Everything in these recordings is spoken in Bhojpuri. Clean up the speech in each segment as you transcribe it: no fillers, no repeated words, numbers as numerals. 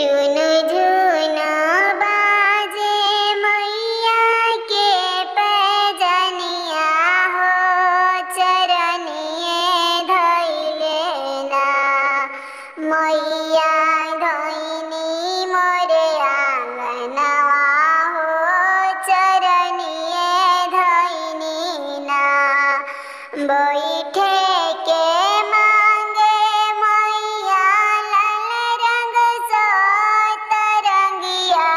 रुनु झुनु बाजे मैया के पैजनिया हो, चरनिए धइले ना मैया धइनी मोरे आंगनवा हो, चरनिए धइनी ना बैठे के मांगे मैया लाल रंग सो तरंगिया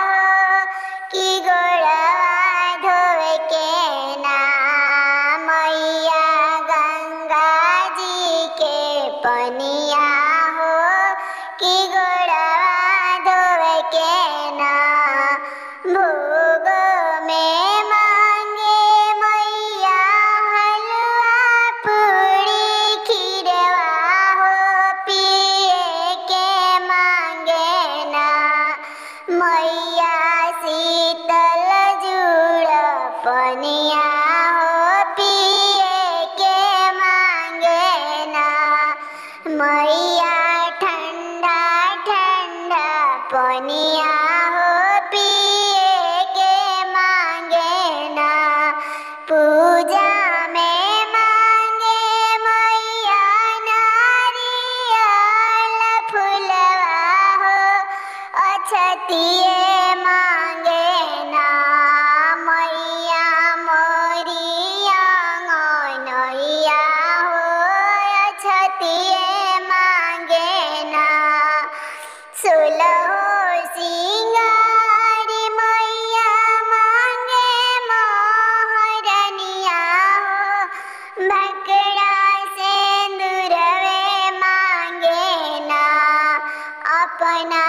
हो, कि गोड़वा धोवे के ना मैया गंगा जी के पनिया हो, कि गोड़वा धोवे के ना भोग में मांगे मैया हलवा पूरी खीरवा हो, पिए के मांगे ना मैया शीतल जुड़ पनिया हो, पिए के मांगे ना मैया ठंडा ठंडा पनिया हो, पिए के मांगे ना पूजा में मांगे मैया नारियल फुलवा हो, अक्षतिए मांगे ना मैया मोरी आंगनैया हो, अक्षतिए मांगे ना सोलहो सिंगारी मैया मांगे मोहरनिया हो, भकड़ा सिंदूरवे मांगे ना अपना